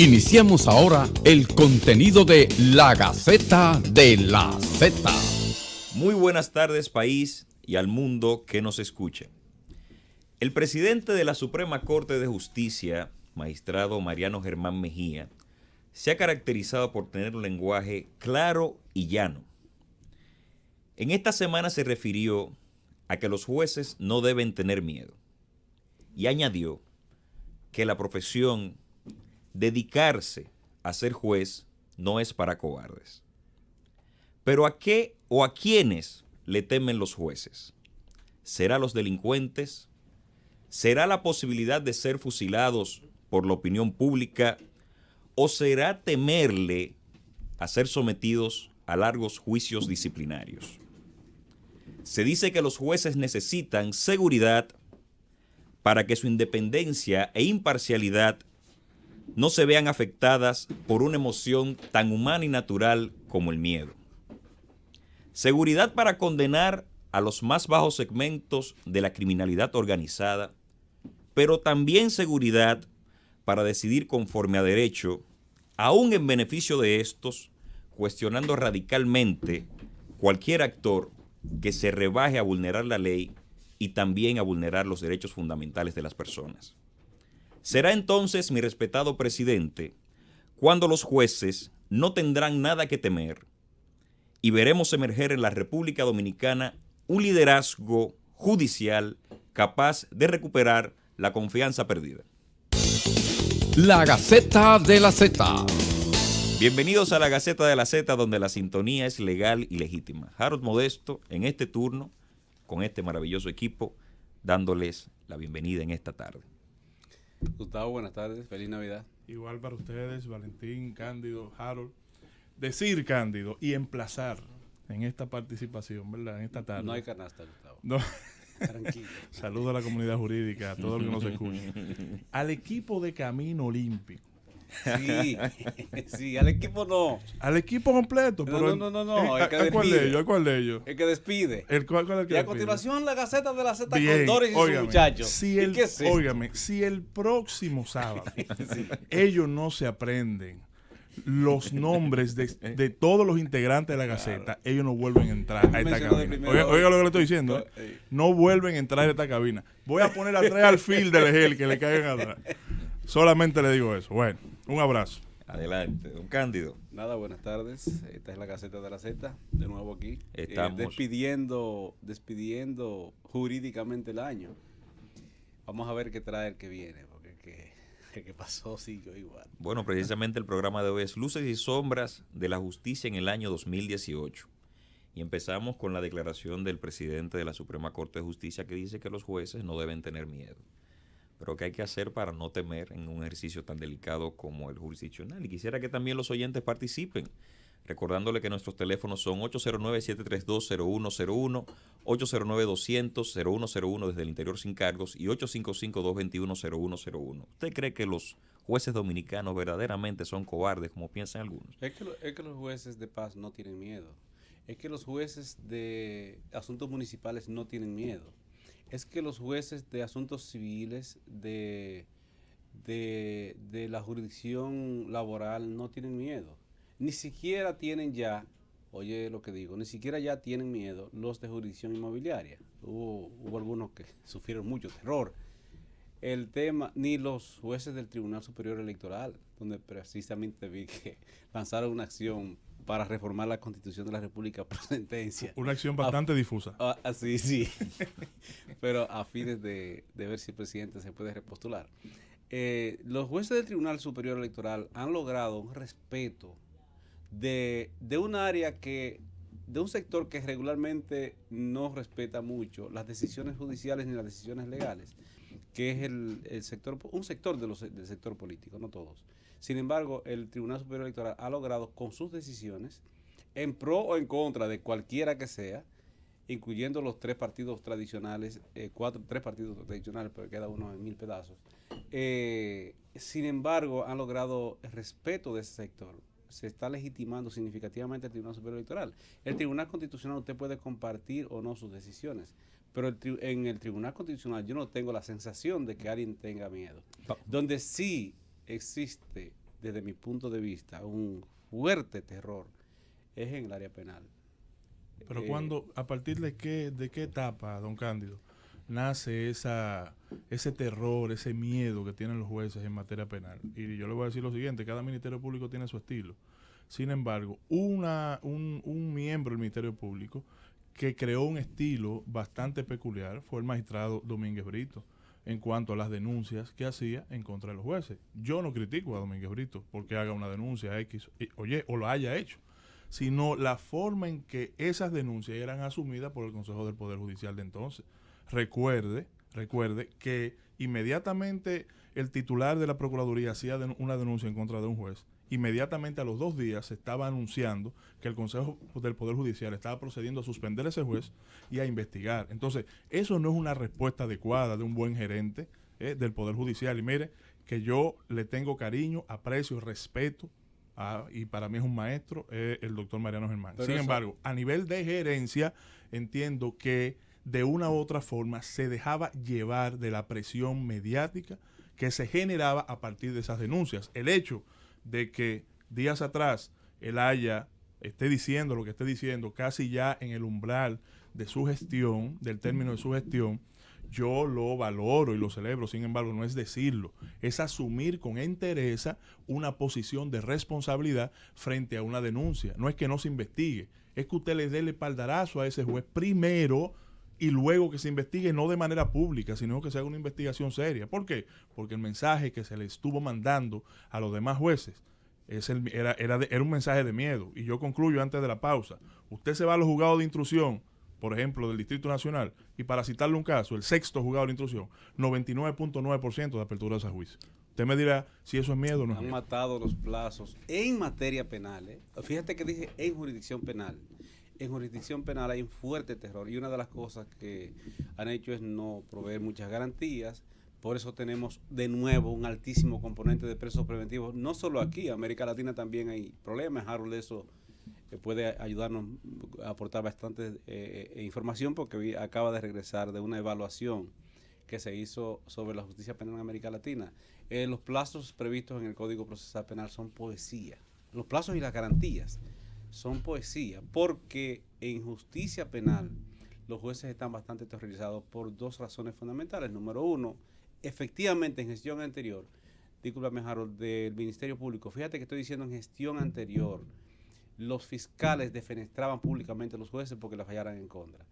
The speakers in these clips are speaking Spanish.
Iniciamos ahora el contenido de La Gaceta de la Z. Muy buenas tardes, país y al mundo que nos escucha. El presidente de la Suprema Corte de Justicia, magistrado Mariano Germán Mejía, se ha caracterizado por tener un lenguaje claro y llano. En esta semana se refirió a que los jueces no deben tener miedo y añadió que la profesión, dedicarse a ser juez, no es para cobardes. Pero ¿a qué o a quiénes le temen los jueces? ¿Será los delincuentes? ¿Será la posibilidad de ser fusilados por la opinión pública? ¿O será temerle a ser sometidos a largos juicios disciplinarios? Se dice que los jueces necesitan seguridad para que su independencia e imparcialidad no se vean afectadas por una emoción tan humana y natural como el miedo. Seguridad para condenar a los más bajos segmentos de la criminalidad organizada, pero también seguridad para decidir conforme a derecho, aún en beneficio de estos, cuestionando radicalmente cualquier actor que se rebaje a vulnerar la ley y también a vulnerar los derechos fundamentales de las personas. Será entonces, mi respetado presidente, cuando los jueces no tendrán nada que temer y veremos emerger en la República Dominicana un liderazgo judicial capaz de recuperar la confianza perdida. La Gaceta de la Z. Bienvenidos a la Gaceta de la Z, donde la sintonía es legal y legítima. Harold Modesto, en este turno, con este maravilloso equipo, dándoles la bienvenida en esta tarde. Gustavo, buenas tardes, feliz Navidad. Igual para ustedes, Valentín, Cándido, Harold. Decir, Cándido, y emplazar en esta participación, ¿verdad? En esta tarde. No hay canasta, Gustavo. No. Tranquilo. Saludo a la comunidad jurídica, a todo el que nos escucha. Al equipo de Camino Olímpico. Sí, sí, al equipo no. Al equipo completo. Pero No. El que ¿A cuál de despide. ellos? ¿A cuál de ellos? El que despide. ¿Cuál es el que Y a despide? continuación la Gaceta de la Z Bien, con Doris y sus óigame, muchachos. Si ¿Y qué es esto? óigame, si el próximo sábado Sí. ellos no se aprenden los nombres de todos los integrantes de la Gaceta, ellos no vuelven a entrar a esta Mencionó de cabina. primero. Oiga lo que le estoy diciendo. No vuelven a entrar a esta cabina. Voy a poner atrás al fil del gel que le caigan atrás. Solamente le digo eso. Bueno, un abrazo. Adelante, don Cándido. Nada, buenas tardes. Esta es la Gaceta de la Z, de nuevo aquí. Estamos Despidiendo jurídicamente el año. Vamos a ver qué trae el que viene, porque el que pasó siguió igual. Bueno, precisamente el programa de hoy es Luces y Sombras de la Justicia en el año 2018. Y empezamos con la declaración del presidente de la Suprema Corte de Justicia que dice que los jueces no deben tener miedo. Pero ¿qué hay que hacer para no temer en un ejercicio tan delicado como el jurisdiccional? Y quisiera que también los oyentes participen, recordándole que nuestros teléfonos son 809-732-0101, 809-200-0101 desde el interior sin cargos y 855-221-0101. ¿Usted cree que los jueces dominicanos verdaderamente son cobardes, como piensan algunos? Es que los jueces de paz no tienen miedo. Es que los jueces de asuntos municipales no tienen miedo. Es que los jueces de asuntos civiles de la jurisdicción laboral no tienen miedo. Ni siquiera tienen ya, oye lo que digo, ni siquiera ya tienen miedo los de jurisdicción inmobiliaria. Hubo algunos que sufrieron mucho terror. El tema, ni los jueces del Tribunal Superior Electoral, donde precisamente vi que lanzaron una acción para reformar la Constitución de la República por sentencia. Una acción bastante difusa. Sí. Pero a fines de ver si el presidente se puede repostular. Los jueces del Tribunal Superior Electoral han logrado un respeto de un área de un sector que regularmente no respeta mucho las decisiones judiciales ni las decisiones legales, que es un sector del sector político, no todos. Sin embargo, el Tribunal Superior Electoral ha logrado con sus decisiones, en pro o en contra de cualquiera que sea, incluyendo los tres partidos tradicionales, tres partidos tradicionales, pero queda uno en 1000 pedazos. Sin embargo, han logrado el respeto de ese sector. Se está legitimando significativamente el Tribunal Superior Electoral. El Tribunal Constitucional usted puede compartir o no sus decisiones, pero en el Tribunal Constitucional yo no tengo la sensación de que alguien tenga miedo. Donde sí existe desde mi punto de vista, un fuerte terror es en el área penal. Pero ¿a partir de qué etapa, don Cándido, nace ese terror, ese miedo que tienen los jueces en materia penal? Y yo le voy a decir lo siguiente, cada Ministerio Público tiene su estilo. Sin embargo, un miembro del Ministerio Público que creó un estilo bastante peculiar fue el magistrado Domínguez Brito en cuanto a las denuncias que hacía en contra de los jueces. Yo no critico a Domínguez Brito porque haga una denuncia X, o lo haya hecho, sino la forma en que esas denuncias eran asumidas por el Consejo del Poder Judicial de entonces. Recuerde que inmediatamente el titular de la Procuraduría hacía una denuncia en contra de un juez, inmediatamente a los 2 días se estaba anunciando que el Consejo del Poder Judicial estaba procediendo a suspender a ese juez y a investigar. Entonces, eso no es una respuesta adecuada de un buen gerente del Poder Judicial. Y mire que yo le tengo cariño, aprecio y respeto, y para mí es un maestro, el doctor Mariano Germán. Sin embargo, a nivel de gerencia, entiendo que de una u otra forma se dejaba llevar de la presión mediática que se generaba a partir de esas denuncias. El hecho de que días atrás el Haya esté diciendo lo que esté diciendo, casi ya en el umbral de su gestión, del término de su gestión, yo lo valoro y lo celebro. Sin embargo, no es decirlo, es asumir con entereza una posición de responsabilidad frente a una denuncia. No es que no se investigue, es que usted le dé el espaldarazo a ese juez primero y luego que se investigue, no de manera pública, sino que se haga una investigación seria. ¿Por qué? Porque el mensaje que se le estuvo mandando a los demás jueces era un mensaje de miedo. Y yo concluyo antes de la pausa. Usted se va a los juzgados de instrucción, por ejemplo, del Distrito Nacional, y para citarle un caso, el 6º juzgado de instrucción, 99.9% de apertura de ese juicio. Usted me dirá si eso es miedo o no es miedo. Han matado los plazos en materia penal. Fíjate que dice en jurisdicción penal. En jurisdicción penal hay un fuerte terror y una de las cosas que han hecho es no proveer muchas garantías. Por eso tenemos de nuevo un altísimo componente de presos preventivos. No solo aquí, en América Latina también hay problemas. Harold eso puede ayudarnos a aportar bastante información porque acaba de regresar de una evaluación que se hizo sobre la justicia penal en América Latina. Los plazos previstos en el Código Procesal Penal son poesía. Los plazos y las garantías son poesía, porque en justicia penal los jueces están bastante terrorizados por 2 razones fundamentales. Número 1, efectivamente en gestión anterior, discúlpame Harold, del Ministerio Público, fíjate que estoy diciendo en gestión anterior, los fiscales defenestraban públicamente a los jueces porque les fallaran en contra.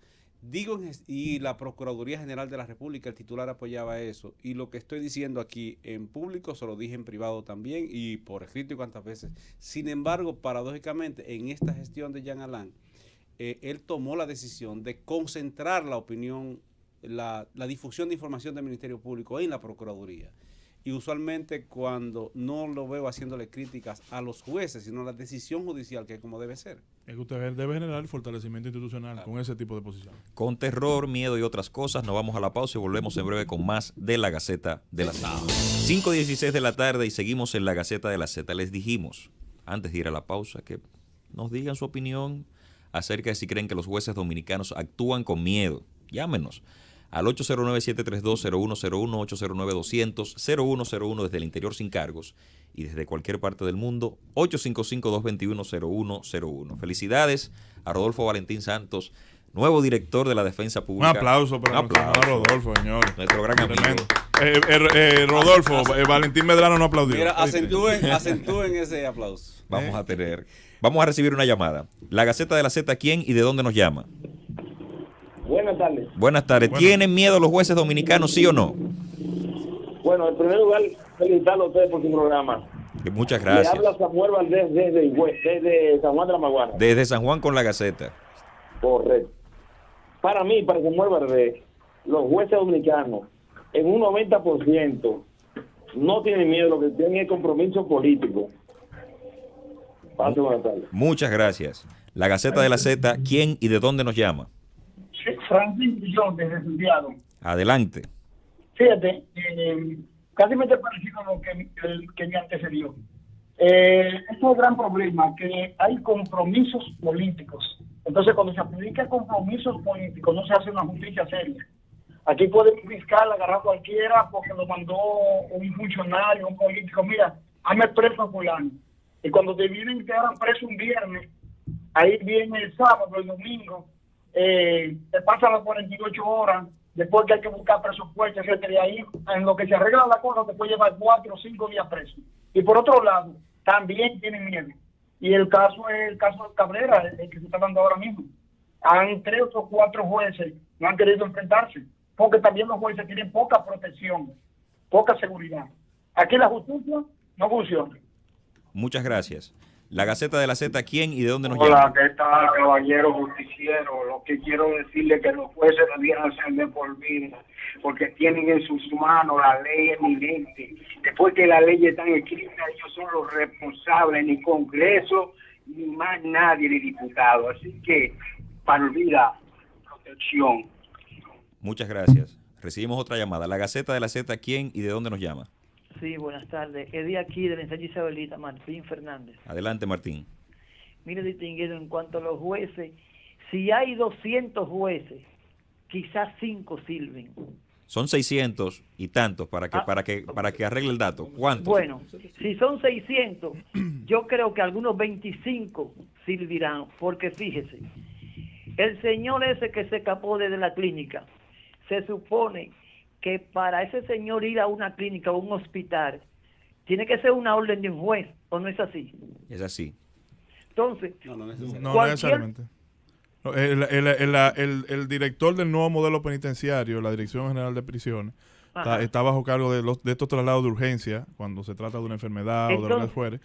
Y la Procuraduría General de la República, el titular apoyaba eso. Y lo que estoy diciendo aquí en público, se lo dije en privado también y por escrito y cuantas veces. Sin embargo, paradójicamente, en esta gestión de Jean Alain, él tomó la decisión de concentrar la opinión, la difusión de información del Ministerio Público en la Procuraduría. Y usualmente cuando no lo veo haciéndole críticas a los jueces, sino a la decisión judicial, que es como debe ser. Es que usted debe generar el fortalecimiento institucional con ese tipo de posición. Con terror, miedo y otras cosas, nos vamos a la pausa y volvemos en breve con más de La Gaceta de la Z. 5:16 de la tarde y seguimos en La Gaceta de la Z. Les dijimos, antes de ir a la pausa, que nos digan su opinión acerca de si creen que los jueces dominicanos actúan con miedo. Llámenos al 809-732-0101, 809-200-0101 desde el interior sin cargos y desde cualquier parte del mundo, 855-221-0101. Felicidades a Rodolfo Valentín Santos, nuevo director de la Defensa Pública. Un aplauso para Rodolfo, señor. Nuestro gran amigo. Rodolfo, Valentín Medrano no aplaudió. Mira, acentúen ese aplauso. Vamos a recibir una llamada. La Gaceta de la Z, ¿quién y de dónde nos llama? Buenas tardes. Buenas tardes. ¿Tienen miedo los jueces dominicanos, sí o no? Bueno, en primer lugar, felicitarlo a ustedes por su programa. Muchas gracias. Le habla Samuel Valdés desde San Juan de la Maguana. Desde San Juan con La Gaceta. Correcto. Para Samuel Valdés, los jueces dominicanos, en un 90%, no tienen miedo, lo que tienen es compromiso político. Pase buenas tardes. Muchas gracias. La Gaceta de la Z, ¿quién y de dónde nos llama? Franklin Guillón, desde Santiago. Adelante. Fíjate, casi me parecido a lo que me antecedió. Este es un gran problema, que hay compromisos políticos. Entonces, cuando se aplica compromisos políticos, no se hace una justicia seria. Aquí puede un fiscal agarrar a cualquiera porque lo mandó un funcionario, un político. Mira, hazme preso a fulano. Y cuando te vienen y te dan preso un viernes, ahí viene el sábado, el domingo, te pasan las 48 horas, después que hay que buscar presupuesto, etcétera, y ahí en lo que se arregla la cosa te puede llevar 4 o 5 días preso. Y por otro lado, también tienen miedo. Y el caso es el caso de Cabrera, el que se está dando ahora mismo. Han 3 o 4 jueces no han querido enfrentarse, porque también los jueces tienen poca protección, poca seguridad. Aquí la justicia no funciona. Muchas gracias. La Gaceta de la Z, ¿quién y de dónde nos Hola, llama? ¿qué tal, caballero justiciero? Lo que quiero decirle es que los jueces debieran ser de por vida, porque tienen en sus manos la ley eminente. Después que la ley está escrita, ellos son los responsables, ni Congreso, ni más nadie, ni diputado. Así que, para vida, protección. Muchas gracias. Recibimos otra llamada. La Gaceta de la Z, ¿quién y de dónde nos llama? Sí, buenas tardes. Es de aquí, del ensayo Isabelita, Martín Fernández. Adelante, Martín. Mire, distinguido, en cuanto a los jueces, si hay 200 jueces, quizás 5 sirven. Son 600 y tantos para que arregle el dato. ¿Cuántos? Bueno, si son 600, yo creo que algunos 25 servirán, porque fíjese, el señor ese que se escapó desde la clínica, se supone que para ese señor ir a una clínica o un hospital, tiene que ser una orden de un juez, ¿o no es así? Es así. Entonces, no necesariamente. No, el director del nuevo modelo penitenciario, la Dirección General de Prisiones, está bajo cargo de estos traslados de urgencia, cuando se trata de una enfermedad o de lo que fuere,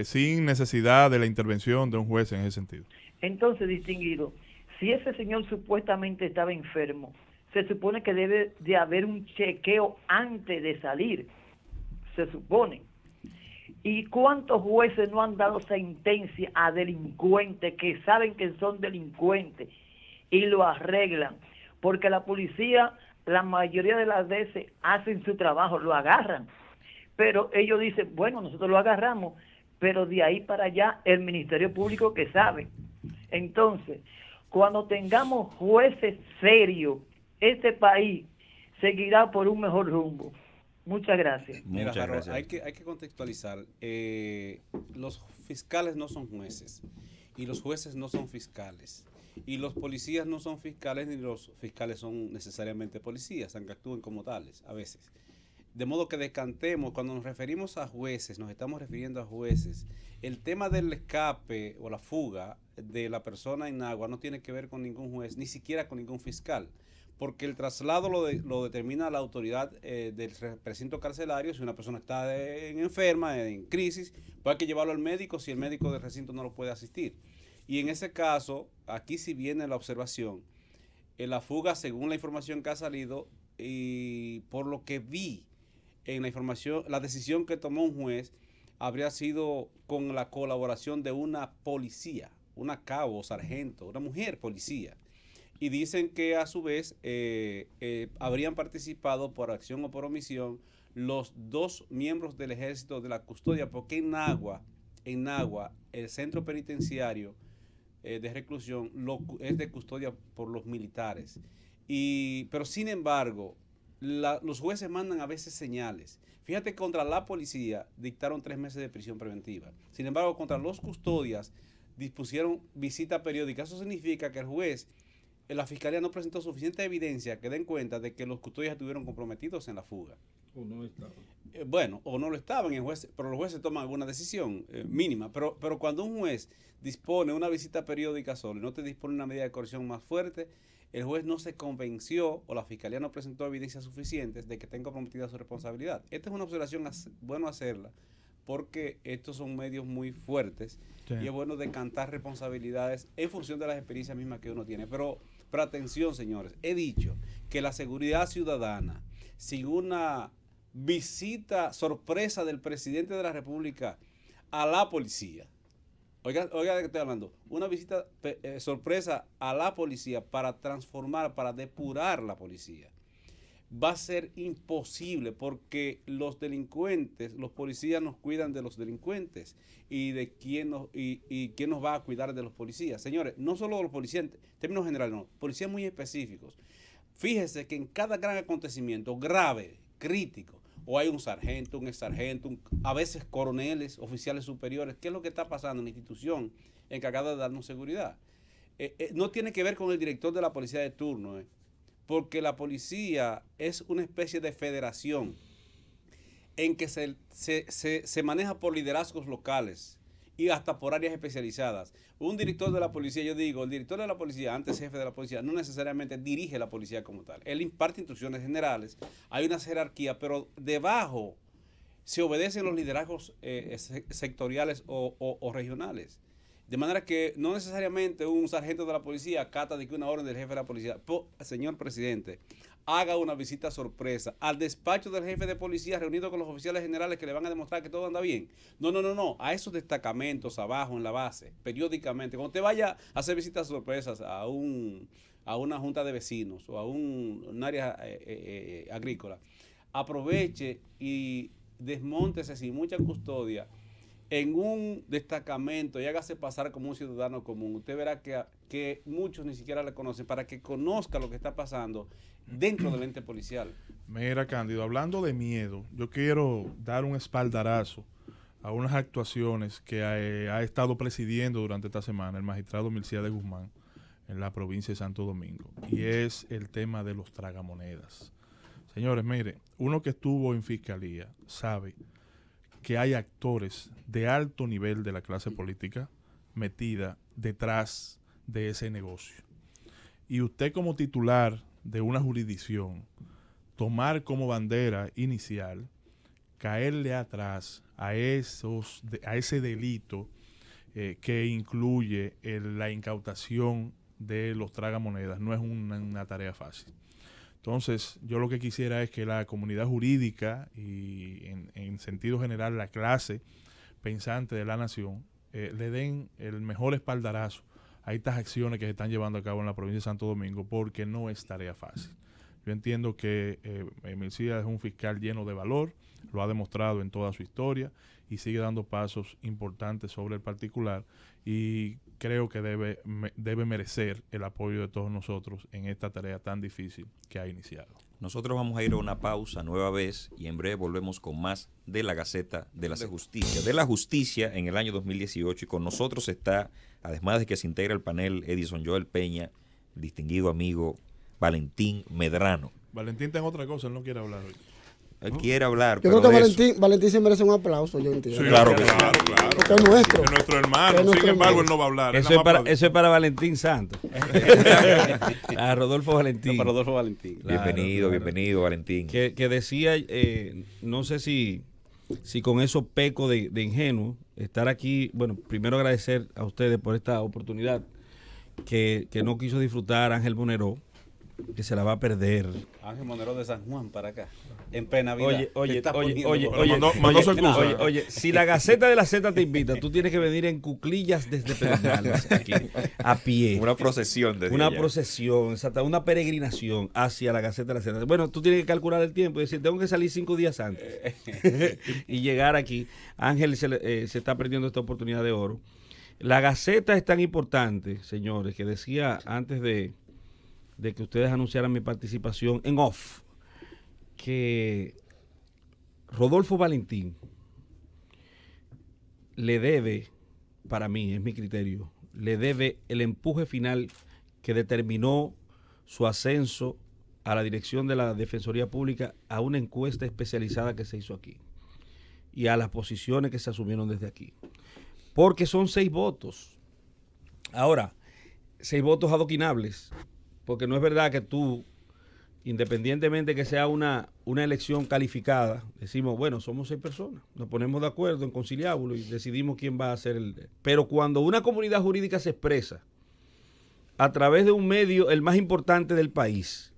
sin necesidad de la intervención de un juez en ese sentido. Entonces, distinguido, si ese señor supuestamente estaba enfermo, se supone que debe de haber un chequeo antes de salir, se supone. ¿Y cuántos jueces no han dado sentencia a delincuentes que saben que son delincuentes y lo arreglan? Porque la policía, la mayoría de las veces, hacen su trabajo, lo agarran. Pero ellos dicen, bueno, nosotros lo agarramos, pero de ahí para allá el Ministerio Público que sabe. Entonces, cuando tengamos jueces serios, este país seguirá por un mejor rumbo. Muchas gracias. Mira, Harold, hay que contextualizar. Los fiscales no son jueces y los jueces no son fiscales y los policías no son fiscales ni los fiscales son necesariamente policías, aunque actúen como tales a veces. De modo que descantemos, cuando nos referimos a jueces, nos estamos refiriendo a jueces. El tema del escape o la fuga de la persona en agua no tiene que ver con ningún juez, ni siquiera con ningún fiscal, porque el traslado lo determina la autoridad del recinto carcelario. Si una persona está enferma, en crisis, pues hay que llevarlo al médico si el médico del recinto no lo puede asistir. Y en ese caso, aquí sí viene la observación, la fuga, según la información que ha salido, y por lo que vi en la información, la decisión que tomó un juez habría sido con la colaboración de una policía, una cabo o sargento, una mujer policía. Y dicen que a su vez habrían participado por acción o por omisión los 2 miembros del ejército de la custodia, porque en Nagua, el centro penitenciario de reclusión es de custodia por los militares. Pero sin embargo, los jueces mandan a veces señales. Fíjate, contra la policía dictaron 3 meses de prisión preventiva. Sin embargo, contra los custodias dispusieron visita periódica. Eso significa que el juez, la fiscalía no presentó suficiente evidencia que den cuenta de que los custodios estuvieron comprometidos en la fuga. O no estaban. O no lo estaban, pero los jueces toman alguna decisión mínima. Pero cuando un juez dispone una visita periódica solo y no te dispone una medida de coerción más fuerte, el juez no se convenció o la fiscalía no presentó evidencias suficientes de que tenga comprometida su responsabilidad. Esta es una observación bueno hacerla, porque estos son medios muy fuertes, sí, y es bueno decantar responsabilidades en función de las experiencias mismas que uno tiene. Pero atención, señores, he dicho que la seguridad ciudadana, sin una visita sorpresa del presidente de la República a la policía, oiga de qué estoy hablando, una visita sorpresa a la policía para transformar, para depurar la policía, va a ser imposible, porque los delincuentes, los policías nos cuidan de los delincuentes y de quién nos va a cuidar de los policías. Señores, no solo de los policías en términos generales, no, policías muy específicos. Fíjese que en cada gran acontecimiento grave, crítico, o hay un sargento, un exsargento, a veces coroneles, oficiales superiores. ¿Qué es lo que está pasando en la institución encargada de darnos seguridad? No tiene que ver con el director de la policía de turno, porque la policía es una especie de federación en que se maneja por liderazgos locales y hasta por áreas especializadas. Un director de la policía, yo digo, el director de la policía, antes jefe de la policía, no necesariamente dirige la policía como tal. Él imparte instrucciones generales, hay una jerarquía, pero debajo se obedecen los liderazgos sectoriales o regionales. De manera que no necesariamente un sargento de la policía acata de que una orden del jefe de la policía. Señor presidente, haga una visita sorpresa al despacho del jefe de policía reunido con los oficiales generales que le van a demostrar que todo anda bien. No. A esos destacamentos abajo en la base, periódicamente. Cuando usted vaya a hacer visitas sorpresas a una junta de vecinos o a un área agrícola, aproveche y desmóntese sin mucha custodia en un destacamento y hágase pasar como un ciudadano común. Usted verá que muchos ni siquiera le conocen, para que conozca lo que está pasando dentro del ente policial. Mira, Cándido, hablando de miedo, yo quiero dar un espaldarazo a unas actuaciones que ha estado presidiendo durante esta semana el magistrado Milciades Guzmán en la provincia de Santo Domingo, y es el tema de los tragamonedas. Señores, mire, uno que estuvo en fiscalía sabe que hay actores de alto nivel de la clase política metida detrás de ese negocio. Y usted, como titular de una jurisdicción, tomar como bandera inicial caerle atrás a ese delito que incluye la incautación de los tragamonedas, no es una tarea fácil. Entonces, yo lo que quisiera es que la comunidad jurídica y en sentido general la clase pensante de la nación le den el mejor espaldarazo a estas acciones que se están llevando a cabo en la provincia de Santo Domingo, porque no es tarea fácil. Yo entiendo que Milciades es un fiscal lleno de valor, lo ha demostrado en toda su historia y sigue dando pasos importantes sobre el particular, y creo que debe merecer el apoyo de todos nosotros en esta tarea tan difícil que ha iniciado. Nosotros vamos a ir a una pausa nueva vez y en breve volvemos con más de la Gaceta de la Justicia. De la Justicia en el año 2018, y con nosotros está, además de que se integra el panel, Edison Joel Peña, el distinguido amigo Valentín Medrano. Valentín está en otra cosa, él no quiere hablar hoy. Él quiere hablar, yo creo que Valentín se merece un aplauso, yo entiendo. Sí, claro que sí. Porque es nuestro. Es nuestro hermano, sin embargo, él no va a hablar. Eso es para Valentín Santos. A Rodolfo Valentín. Para Rodolfo Valentín. Claro, bienvenido, Valentín. Que decía, no sé si con eso peco de ingenuo, estar aquí. Bueno, primero agradecer a ustedes por esta oportunidad que no quiso disfrutar Ángel Monero, que se la va a perder. Ángel Monero de San Juan para acá, en plena vida. Oye, si la Gaceta de la Z te invita, tú tienes que venir en cuclillas desde Pedernales, aquí, a pie. Una procesión desde Una allá. procesión, exacta, una peregrinación hacia la Gaceta de la Z. Bueno, tú tienes que calcular el tiempo y decir, tengo que salir 5 días antes y llegar aquí. Ángel se está perdiendo esta oportunidad de oro. La Gaceta es tan importante, señores, que decía antes de que ustedes anunciaran mi participación en off, que Rodolfo Valentín le debe, para mí, es mi criterio, le debe el empuje final que determinó su ascenso a la dirección de la Defensoría Pública a una encuesta especializada que se hizo aquí y a las posiciones que se asumieron desde aquí. Porque son 6 votos. Ahora, 6 votos adoquinables. Porque no es verdad que tú, independientemente que sea una elección calificada, decimos, bueno, somos 6 personas, nos ponemos de acuerdo en conciliábulo y decidimos quién va a ser el... Pero cuando una comunidad jurídica se expresa a través de un medio, el más importante del país,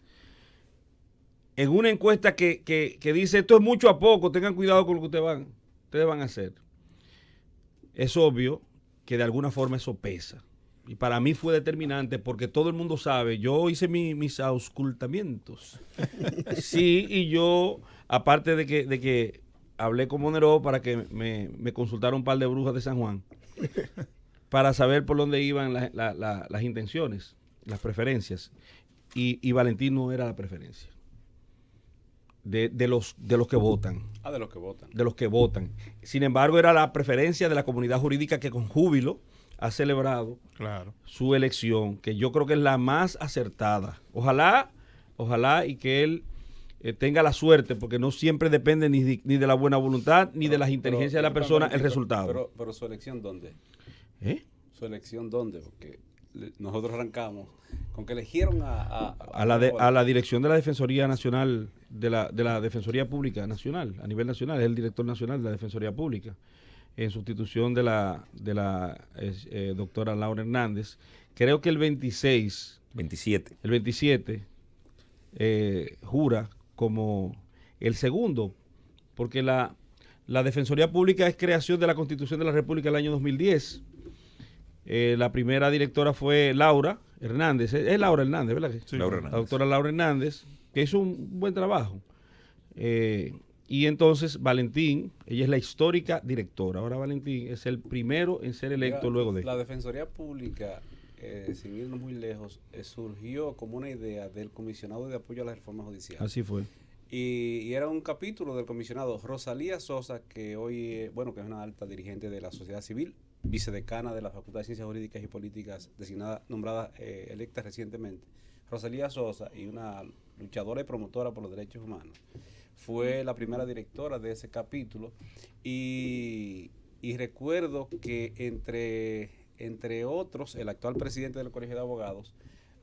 en una encuesta que dice, esto es mucho a poco, tengan cuidado con lo que ustedes van a hacer, es obvio que de alguna forma eso pesa. Y para mí fue determinante porque todo el mundo sabe, yo hice mis auscultamientos. Sí, y yo, aparte de que hablé con Monero para que me consultara un par de brujas de San Juan, para saber por dónde iban las intenciones, las preferencias. Y Valentín no era la preferencia. de los que votan. De los que votan. De los que votan. Sin embargo, era la preferencia de la comunidad jurídica que con júbilo ha celebrado su elección, que yo creo que es la más acertada. Ojalá y que él tenga la suerte, porque no siempre depende ni de la buena voluntad ni de las inteligencias de la persona el resultado. Pero su elección, ¿dónde? ¿Su elección dónde? Porque nosotros arrancamos con que eligieron a la dirección de la Defensoría Nacional, de la Defensoría Pública Nacional, a nivel nacional, es el director nacional de la Defensoría Pública, en sustitución de la doctora Laura Hernández. Creo que el 27 jura como el segundo, porque la Defensoría Pública es creación de la Constitución de la República del año 2010. La primera directora fue Laura Hernández, es Laura Hernández, ¿verdad? Sí, Laura Hernández. La doctora Laura Hernández, que hizo un buen trabajo. Y entonces Valentín, ella es la histórica directora. Ahora Valentín es el primero en ser electo luego de... La Defensoría Pública, sin irnos muy lejos, surgió como una idea del comisionado de apoyo a la reforma judicial. Así fue. Y era un capítulo del comisionado Rosalía Sosa, que hoy, que es una alta dirigente de la sociedad civil, vicedecana de la Facultad de Ciencias Jurídicas y Políticas, nombrada, electa recientemente. Rosalía Sosa, y una luchadora y promotora por los derechos humanos, fue la primera directora de ese capítulo, y recuerdo que entre otros, el actual presidente del Colegio de Abogados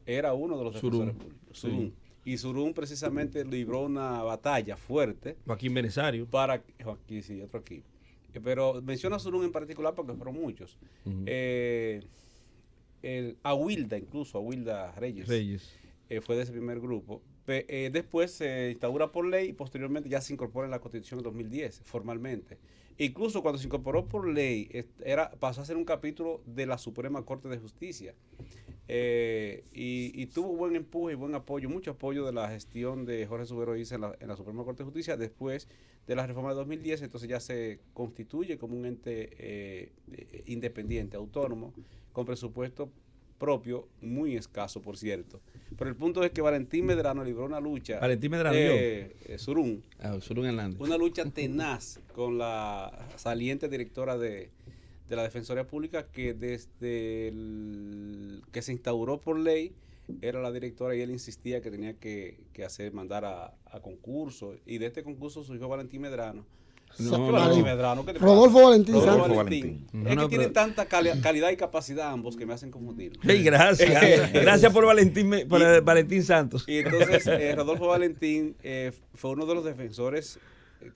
era uno de los defensores públicos, Surún. Sí. Y Surún precisamente libró una batalla fuerte. Joaquín Benesario. Joaquín, sí, otro aquí. Pero menciona a Surún en particular porque fueron muchos. Aguilda Reyes. Fue de ese primer grupo. Después se instaura por ley y posteriormente ya se incorpora en la Constitución en 2010, formalmente. Incluso cuando se incorporó por ley, pasó a ser un capítulo de la Suprema Corte de Justicia. Y tuvo buen empuje y buen apoyo, mucho apoyo de la gestión de Jorge Subero Isa en la Suprema Corte de Justicia. Después de la reforma de 2010, entonces ya se constituye como un ente independiente, autónomo, con presupuesto propio, muy escaso, por cierto. Pero el punto es que Valentín Medrano libró una lucha. Valentín Medrano, Surún. Surún Hernández. Una lucha tenaz con la saliente directora de la Defensoría Pública, que desde que se instauró por ley era la directora, y él insistía que tenía que mandar a concurso, y de este concurso surgió Valentín Medrano. Rodolfo Valentín. Es que tienen tanta calidad y capacidad ambos que me hacen confundir. Hey, gracias por Valentín Santos. Y entonces Rodolfo Valentín fue uno de los defensores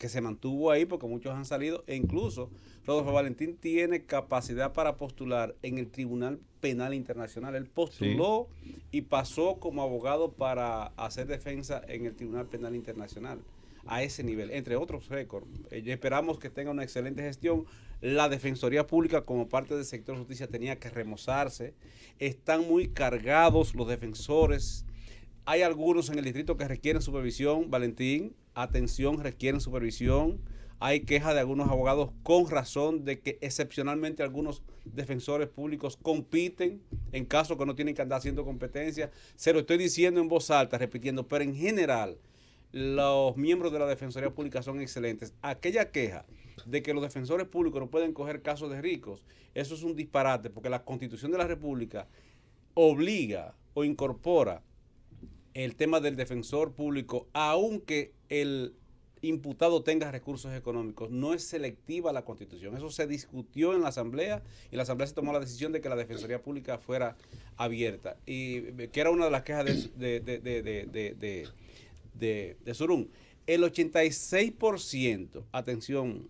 que se mantuvo ahí, porque muchos han salido, e incluso Rodolfo Valentín tiene capacidad para postular en el Tribunal Penal Internacional. Él postuló y pasó como abogado para hacer defensa en el Tribunal Penal Internacional a ese nivel, entre otros récords. Esperamos que tenga una excelente gestión. La Defensoría Pública, como parte del sector de justicia, tenía que remozarse. Están muy cargados los defensores. Hay algunos en el distrito que requieren supervisión. Valentín, atención, requieren supervisión. Hay quejas de algunos abogados con razón de que excepcionalmente algunos defensores públicos compiten en casos que no tienen que andar haciendo competencia. Se lo estoy diciendo en voz alta, repitiendo, pero en general los miembros de la Defensoría Pública son excelentes. Aquella queja de que los defensores públicos no pueden coger casos de ricos, eso es un disparate, porque la Constitución de la República obliga o incorpora el tema del defensor público, aunque el imputado tenga recursos económicos. No es selectiva la Constitución. Eso se discutió en la Asamblea, y la Asamblea se tomó la decisión de que la Defensoría Pública fuera abierta, y que era una de las quejas de Surún. El 86%, atención,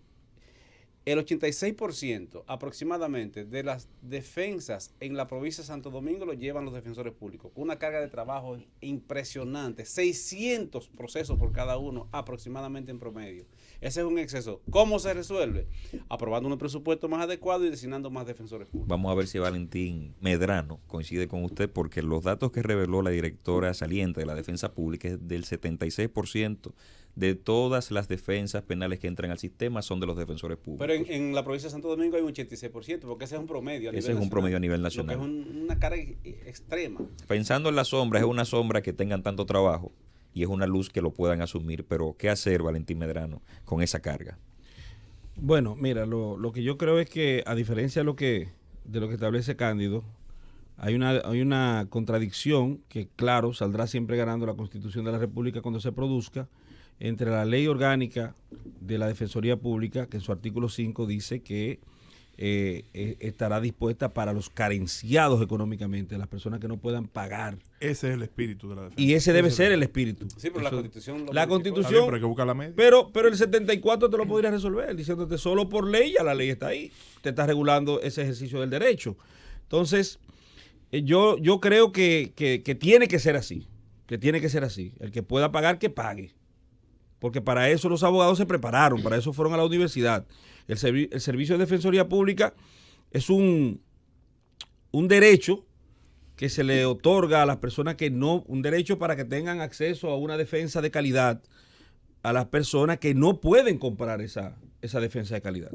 el 86% aproximadamente de las defensas en la provincia de Santo Domingo lo llevan los defensores públicos, con una carga de trabajo impresionante, 600 procesos por cada uno aproximadamente en promedio. Ese es un exceso. ¿Cómo se resuelve? Aprobando un presupuesto más adecuado y designando más defensores públicos. Vamos a ver si Valentín Medrano coincide con usted, porque los datos que reveló la directora saliente de la Defensa Pública es del 76% de todas las defensas penales que entran al sistema son de los defensores públicos. Pero en la provincia de Santo Domingo hay un 86%, porque ese es un promedio a nivel nacional. Ese es un promedio a nivel nacional. Lo que es una carga extrema. Pensando en las sombras, es una sombra que tengan tanto trabajo y es una luz que lo puedan asumir, pero ¿qué hacer, Valentín Medrano, con esa carga? Bueno, mira, lo que yo creo es que, a diferencia de lo que establece Cándido, hay una contradicción que, claro, saldrá siempre ganando la Constitución de la República cuando se produzca, entre la ley orgánica de la Defensoría Pública, que en su artículo 5 dice que estará dispuesta para los carenciados económicamente, las personas que no puedan pagar. Ese es el espíritu de la defensa. Y ese debe ser el espíritu. Sí, pero la Constitución... La Constitución... Bien, pero hay que buscar la media. Pero el 74 te lo podría resolver, diciéndote solo por ley, ya la ley está ahí. Te está regulando ese ejercicio del derecho. Entonces, yo creo que tiene que ser así. Que tiene que ser así. El que pueda pagar, que pague. Porque para eso los abogados se prepararon, para eso fueron a la universidad. El servicio de defensoría pública es un derecho que se le otorga a las personas que no, un derecho para que tengan acceso a una defensa de calidad a las personas que no pueden comprar esa defensa de calidad.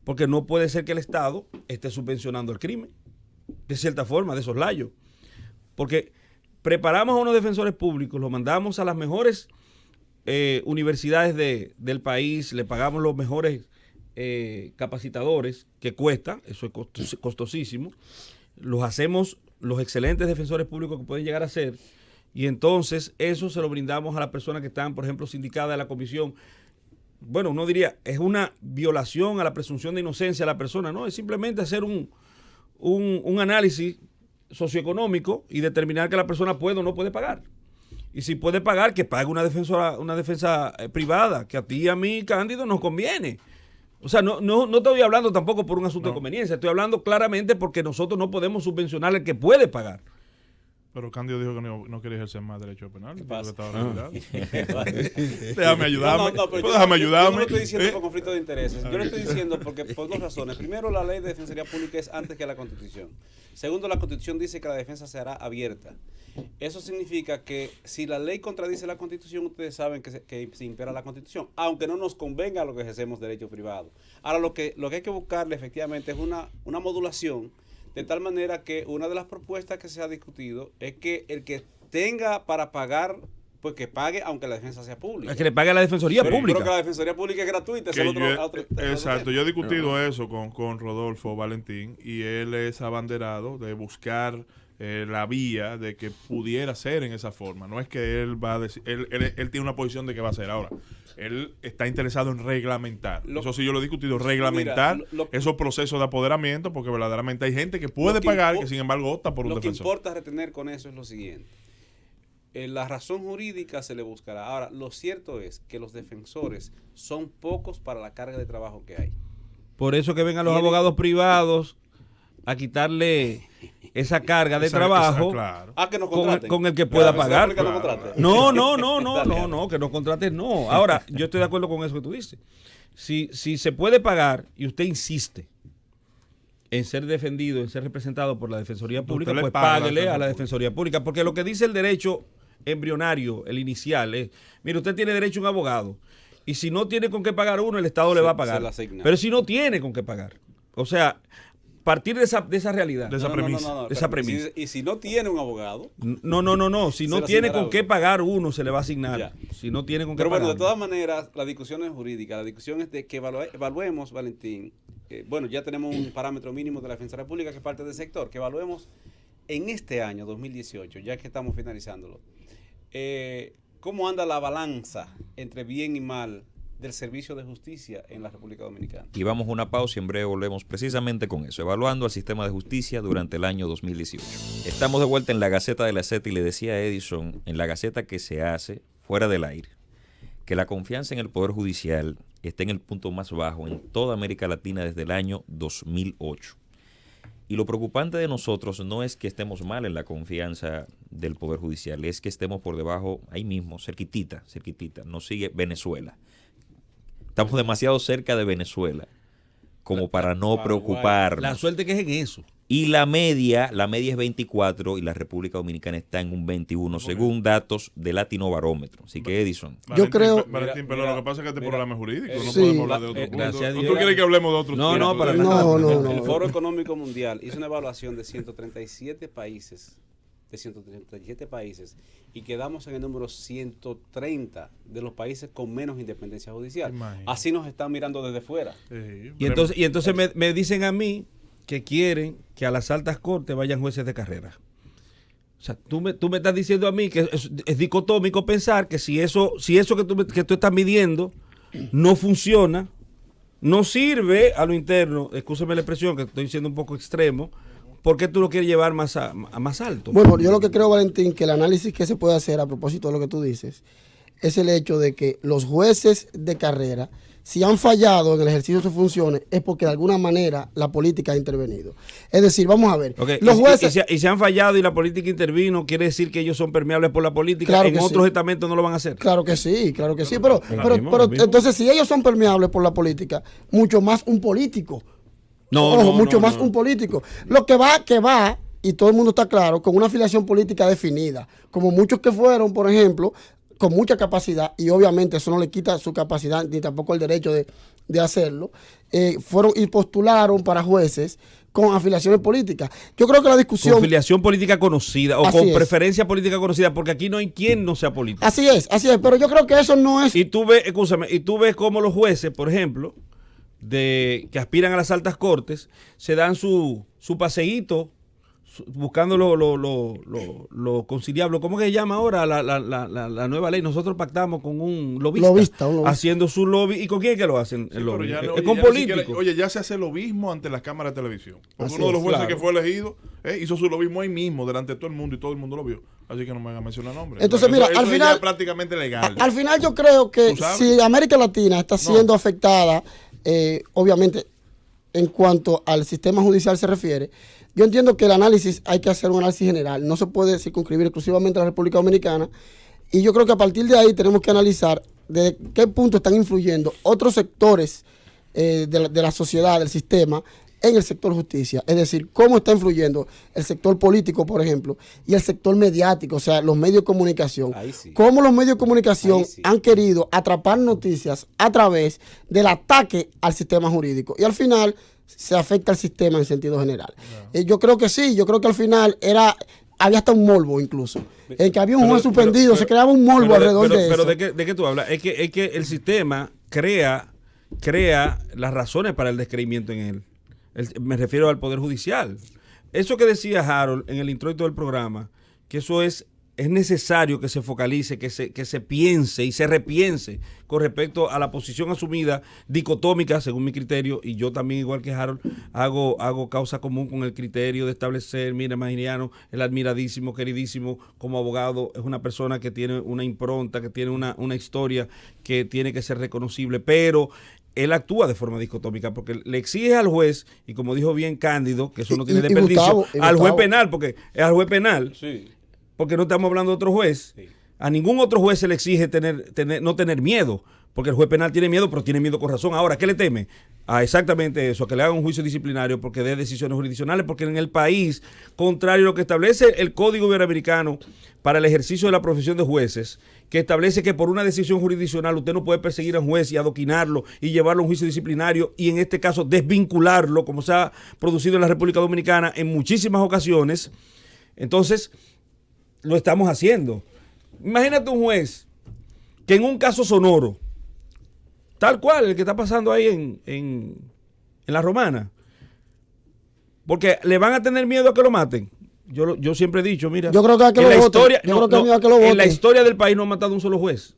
Porque no puede ser que el Estado esté subvencionando el crimen, de cierta forma, de soslayo. Porque preparamos a unos defensores públicos, los mandamos a las mejores universidades del país, le pagamos los mejores capacitadores, que cuesta, eso es costosísimo, los hacemos los excelentes defensores públicos que pueden llegar a ser, y entonces eso se lo brindamos a las personas que están, por ejemplo, sindicadas de la comisión. Bueno, uno diría, es una violación a la presunción de inocencia de la persona, no, es simplemente hacer un análisis socioeconómico y determinar que la persona puede o no puede pagar. Y si puede pagar, que pague una defensa privada, que a ti y a mí, Cándido, nos conviene. O sea, no estoy hablando tampoco por un asunto de conveniencia, estoy hablando claramente porque nosotros no podemos subvencionar al que puede pagar. Pero Cándido dijo que no quería ejercer más derecho penal. ¿Qué pasa? Déjame ayudarme. Déjame ayudarme. Yo no lo estoy diciendo por conflicto de intereses. Yo lo estoy diciendo porque por dos razones. Primero, la ley de defensoría pública es antes que la Constitución. Segundo, la Constitución dice que la defensa se hará abierta. Eso significa que si la ley contradice la Constitución, ustedes saben que se impera la Constitución, aunque no nos convenga lo que ejercemos derecho privado. Ahora, lo que hay que buscarle efectivamente es una modulación, de tal manera que una de las propuestas que se ha discutido es que el que tenga para pagar, pues que pague aunque la defensa sea pública. Es que le pague a la Defensoría Pública. Pero que la Defensoría Pública es gratuita. Exacto, yo he discutido eso con Rodolfo Valentín y él es abanderado de buscar la vía de que pudiera ser en esa forma. No es que él va a decir, él tiene una posición de que va a ser ahora. Él está interesado en reglamentar. Eso sí yo lo he discutido, reglamentar esos procesos de apoderamiento, porque verdaderamente hay gente que puede pagar, que sin embargo opta por un defensor. Lo que importa retener con eso es lo siguiente. La razón jurídica se le buscará. Ahora, lo cierto es que los defensores son pocos para la carga de trabajo que hay. Por eso que vengan los abogados privados a quitarle esa carga de trabajo claro. que nos con el que pueda pagar. No, que nos contraten, no. Ahora, yo estoy de acuerdo con eso que tú dices. Si se puede pagar y usted insiste en ser defendido, en ser representado por la Defensoría Pública, pues páguele a la Defensoría Pública. Porque lo que dice el derecho embrionario, el inicial, es, mire, usted tiene derecho a un abogado y si no tiene con qué pagar uno, el Estado le va a pagar. Pero si no tiene con qué pagar. O sea, partir de esa realidad. De esa premisa. De esa premisa. Y si no tiene un abogado. No. Si no tiene con qué pagar uno, se le va a asignar. Ya. Si no tiene con qué pagar. Pero bueno, de todas maneras, la discusión es jurídica. La discusión es de que evaluemos, Valentín. Bueno, ya tenemos un parámetro mínimo de la Defensoría Pública que es parte del sector. Que evaluemos en este año, 2018, ya que estamos finalizándolo, cómo anda la balanza entre bien y mal del servicio de justicia en la República Dominicana. Y vamos a una pausa y en breve volvemos precisamente con eso, evaluando al sistema de justicia durante el año 2018. Estamos de vuelta en la Gaceta de la Z y le decía a Edison, en la Gaceta que se hace fuera del aire, que la confianza en el Poder Judicial está en el punto más bajo en toda América Latina desde el año 2008. Y lo preocupante de nosotros no es que estemos mal en la confianza del Poder Judicial, es que estemos por debajo, ahí mismo, cerquitita, nos sigue Venezuela. Estamos demasiado cerca de Venezuela como para no preocuparnos. La suerte que es en eso. Y la media es 24 y la República Dominicana está en un 21, según datos de Latino Barómetro. Así que, Edison. Yo creo... Valentín, pero lo que pasa es que este programa es jurídico, no sí, podemos hablar de otro punto. ¿Tú quieres que hablemos de otros puntos? No, para nada. No. El Foro Económico Mundial hizo una evaluación de 137 países de 137 países y quedamos en el número 130 de los países con menos independencia judicial. Imagínate. Así nos están mirando desde fuera. Sí, Y entonces me dicen a mí que quieren que a las altas cortes vayan jueces de carrera. O sea, tú me estás diciendo a mí que es dicotómico pensar que si eso que tú estás midiendo no funciona, no sirve a lo interno, excúseme la expresión que estoy siendo un poco extremo, ¿por qué tú lo quieres llevar más alto? Bueno, yo lo que creo, Valentín, que el análisis que se puede hacer a propósito de lo que tú dices es el hecho de que los jueces de carrera, si han fallado en el ejercicio de sus funciones, es porque de alguna manera la política ha intervenido. Es decir, vamos a ver, Okay. los jueces... Y si han fallado y la política intervino, ¿quiere decir que ellos son permeables por la política? Claro En que otros sí. estamentos no lo van a hacer. Claro que sí. Pero Lo mismo. entonces, si ellos son permeables por la política, mucho más un político. Un político. Lo que va, y todo el mundo está claro, con una afiliación política definida. Como muchos que fueron, por ejemplo, con mucha capacidad, y obviamente eso no le quita su capacidad ni tampoco el derecho de hacerlo, fueron y postularon para jueces con afiliaciones políticas. Yo creo que la discusión... Con afiliación política conocida o Así con es. preferencia política conocida, porque aquí no hay quien no sea político. Así es, pero yo creo que eso no es... Y tú ves cómo los jueces, por ejemplo, que aspiran a las altas cortes, se dan su paseíto buscando lo conciliable. ¿Cómo que se llama ahora la nueva ley? Nosotros pactamos con un lobista. Haciendo su lobby. ¿Y con quién es que lo hacen el lobby? Es con políticos. Ya se hace lobismo ante las cámaras de televisión. Porque Así uno de los es, jueces claro. que fue elegido hizo su lobismo ahí mismo, delante de todo el mundo, y todo el mundo lo vio. Así que no me hagan mencionar nombres. Entonces, Eso- mira, eso al ya final... es prácticamente legal. Al final yo creo que ¿Tú sabes? si América Latina está siendo afectada, obviamente, en cuanto al sistema judicial se refiere, yo entiendo que el análisis hay que hacer un análisis general, no se puede circunscribir exclusivamente a la República Dominicana, y yo creo que a partir de ahí tenemos que analizar de qué punto están influyendo otros sectores de la sociedad, del sistema, en el sector justicia. Es decir, cómo está influyendo el sector político, por ejemplo, y el sector mediático, o sea, los medios de comunicación. Ahí sí. Cómo los medios de comunicación Ahí sí. han querido atrapar noticias a través del ataque al sistema jurídico. Y al final se afecta al sistema en sentido general. Yo creo que sí, yo creo que al final había hasta un morbo incluso. En que había un juez suspendido, se creaba un morbo alrededor de eso. Pero ¿de qué tú hablas? Es que el sistema crea las razones para el descreimiento en él. Me refiero al Poder Judicial. Eso que decía Harold en el introito del programa, que eso es necesario que se focalice, que se piense y se repiense con respecto a la posición asumida dicotómica, según mi criterio, y yo también, igual que Harold, hago causa común con el criterio de establecer, mira, Maginiano, el admiradísimo, queridísimo, como abogado, es una persona que tiene una impronta, que tiene una historia que tiene que ser reconocible, pero él actúa de forma dicotómica porque le exige al juez, y como dijo bien Cándido, que eso no tiene desperdicio, al juez penal, porque es al juez penal, Sí. porque no estamos hablando de otro juez. Sí. A ningún otro juez se le exige no tener miedo, porque el juez penal tiene miedo, pero tiene miedo con razón. Ahora, ¿qué le teme? A exactamente eso, a que le haga un juicio disciplinario porque dé decisiones jurisdiccionales, porque en el país, contrario a lo que establece el Código Iberoamericano para el ejercicio de la profesión de jueces, que establece que por una decisión jurisdiccional usted no puede perseguir a un juez y adoquinarlo y llevarlo a un juicio disciplinario y en este caso desvincularlo, como se ha producido en la República Dominicana en muchísimas ocasiones. Entonces, lo estamos haciendo. Imagínate un juez que en un caso sonoro, tal cual el que está pasando ahí en la Romana, porque le van a tener miedo a que lo maten. Yo siempre he dicho, mira, Yo creo que a que en lo la voten. historia, Yo creo que a mí a que lo en la voten. historia del país no ha matado un solo juez.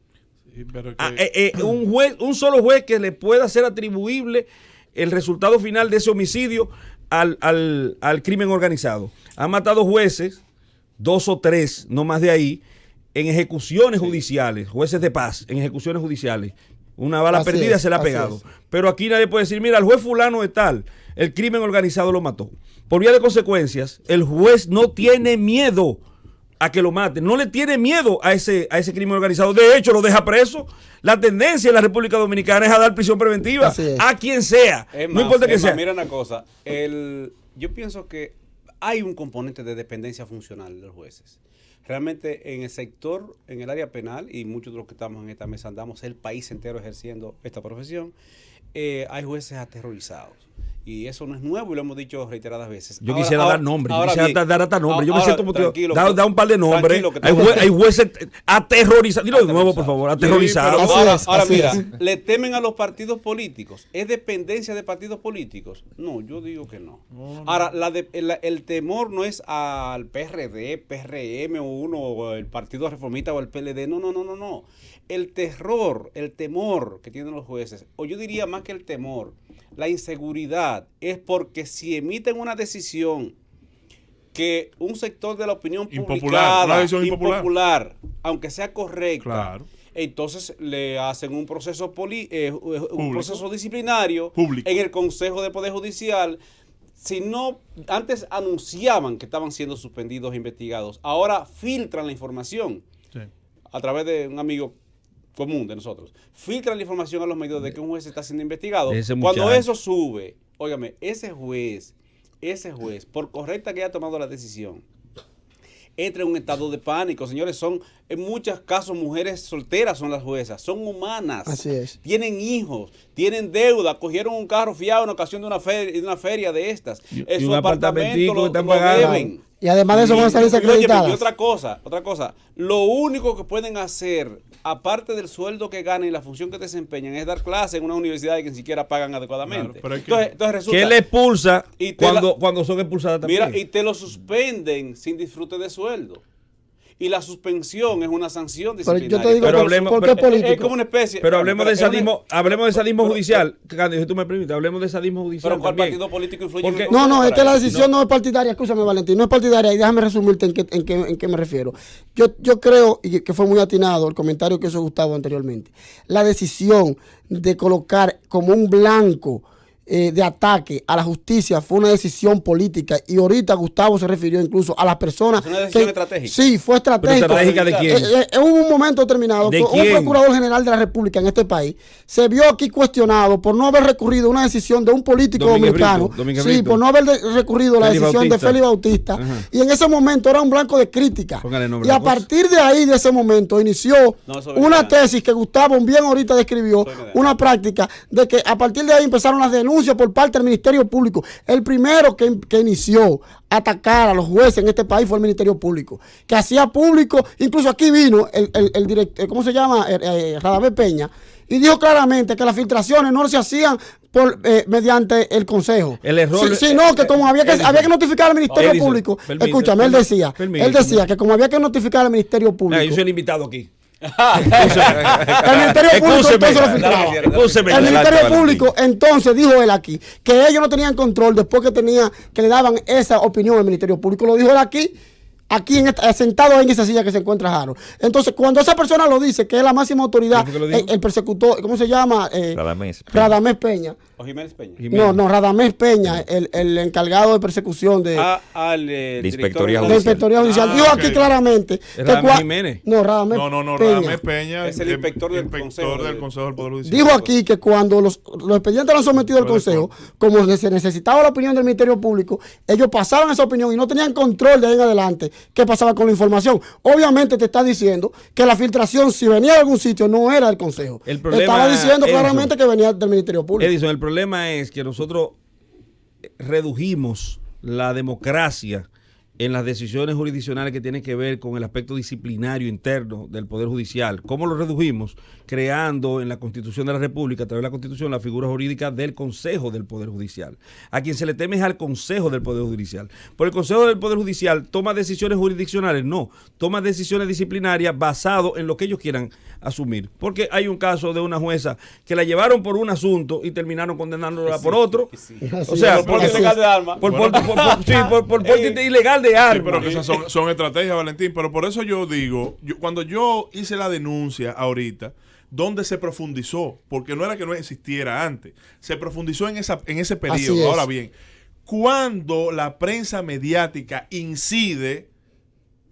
Sí, pero que- Un solo juez que le pueda ser atribuible el resultado final de ese homicidio al crimen organizado. Han matado jueces, 2 o 3, no más de ahí, en ejecuciones judiciales, jueces de paz, en ejecuciones judiciales. Una bala Así perdida es, se le ha así pegado. es. Pero aquí nadie puede decir, mira, el juez fulano de tal, el crimen organizado lo mató. Por vía de consecuencias, el juez no tiene miedo a que lo maten, no le tiene miedo a ese crimen organizado. De hecho, lo deja preso. La tendencia en la República Dominicana es a dar prisión preventiva Así es. a quien sea, Es no más, importa que sea. Mira una cosa, yo pienso que hay un componente de dependencia funcional de los jueces. Realmente en el sector, en el área penal, y muchos de los que estamos en esta mesa andamos el país entero ejerciendo esta profesión, hay jueces aterrorizados. Y eso no es nuevo y lo hemos dicho reiteradas veces. Yo quisiera dar nombres, yo quisiera dar hasta nombres. Yo me ahora, siento motivado. tranquilo, Da un par de nombres. Hay jueces aterrorizados. Dilo de nuevo, por favor. Aterrorizados. Ahora mira, ¿le temen a los partidos políticos? ¿Es dependencia de partidos políticos? No, yo digo que no. Ahora, el temor no es al PRD, PRM o el Partido Reformista o el PLD. No. El temor que tienen los jueces, o yo diría más que el temor, la inseguridad, es porque si emiten una decisión que un sector de la opinión impopular, aunque sea correcta, claro, entonces le hacen un proceso proceso disciplinario público en el Consejo de Poder Judicial. Si no, antes anunciaban que estaban siendo suspendidos e investigados, ahora filtran la información a través de un amigo común de nosotros, filtran la información a los medios de que un juez está siendo investigado. Cuando eso sube, óigame, ese juez, por correcta que haya tomado la decisión, entra en un estado de pánico. Señores, son en muchos casos mujeres solteras, son las juezas, son humanas. Así es. Tienen hijos, tienen deuda, cogieron un carro fiado en ocasión de una feria de estas. Y un apartamento lo deben. Y además de eso van a salir desacreditadas. Y otra cosa, lo único que pueden hacer, aparte del sueldo que ganan y la función que desempeñan, es dar clase en una universidad que ni siquiera pagan adecuadamente. Claro, entonces resulta que le expulsa cuando son expulsadas también. Mira, y te lo suspenden sin disfrute de sueldo. Y la suspensión es una sanción disciplinaria. Pero yo te digo, ¿por qué político? Es como una especie. Pero hablemos de sadismo judicial. Candido, si tú me permites, hablemos de sadismo judicial. Pero ¿cuál partido político influye? No, es que la decisión no es partidaria. Escúchame, Valentín, no es partidaria. Y déjame resumirte en qué me refiero. Yo creo, y que fue muy atinado el comentario que hizo Gustavo anteriormente, la decisión de colocar como un blanco de ataque a la justicia fue una decisión política, y ahorita Gustavo se refirió incluso a las personas. ¿Es una decisión estratégica? Sí, fue estratégica. ¿Pero estratégica de quién? Hubo un momento determinado que un procurador general de la República en este país se vio aquí cuestionado por no haber recurrido a una decisión de un político dominicano. Sí, por no haber recurrido a la decisión de Félix Bautista. Ajá. Y en ese momento era un blanco de crítica. Y a partir de ahí, de ese momento, inició una tesis que Gustavo bien ahorita describió, una práctica de que a partir de ahí empezaron las denuncias por parte del Ministerio Público. El primero que inició a atacar a los jueces en este país fue el Ministerio Público, que hacía público, incluso aquí vino el director, ¿cómo se llama? Radamés Peña, y dijo claramente que las filtraciones no se hacían mediante el Consejo. El error, sino que como había que notificar al Ministerio Público. Escúchame, él decía que como había que notificar al Ministerio Público. Yo soy el invitado aquí. El Ministerio Público entonces lo filtraba. El Ministerio Público entonces dijo él aquí que ellos no tenían control después que le daban esa opinión al Ministerio Público. Lo dijo él aquí sentado en esa silla que se encuentra Jaro. Entonces, cuando esa persona lo dice, que es la máxima autoridad, el persecutor, ¿cómo se llama? Radamés Peña. ¿O Jiménez Peña? No, Radamés Peña, el encargado de persecución de Inspectoría Judicial. Dijo aquí claramente Radamés Jiménez. Radamés Radamés Peña es el inspector del Consejo del Poder Judicial. Dijo aquí que cuando los expedientes eran sometidos al Consejo, como se necesitaba la opinión del Ministerio Público, ellos pasaban esa opinión y no tenían control de ahí en adelante qué pasaba con la información. Obviamente te está diciendo que la filtración, si venía de algún sitio, no era del Consejo. Estaba diciendo claramente que venía del Ministerio Público. Edison, el problema es que nosotros redujimos la democracia en las decisiones jurisdiccionales que tienen que ver con el aspecto disciplinario interno del Poder Judicial. ¿Cómo lo redujimos? Creando en la Constitución de la República, a través de la Constitución, la figura jurídica del Consejo del Poder Judicial. A quien se le teme es al Consejo del Poder Judicial. Por el Consejo del Poder Judicial toma decisiones jurisdiccionales, no, toma decisiones disciplinarias basado en lo que ellos quieran asumir. Porque hay un caso de una jueza que la llevaron por un asunto y terminaron condenándola por otro. Sí. O sea, por porte ilegal de armas. Por porte ilegal de armas. Sí, pero que esas son estrategias, Valentín. Pero por eso yo digo, cuando yo hice la denuncia ahorita, ¿dónde se profundizó? Porque no era que no existiera antes. Se profundizó en ese periodo. Ahora bien, cuando la prensa mediática incide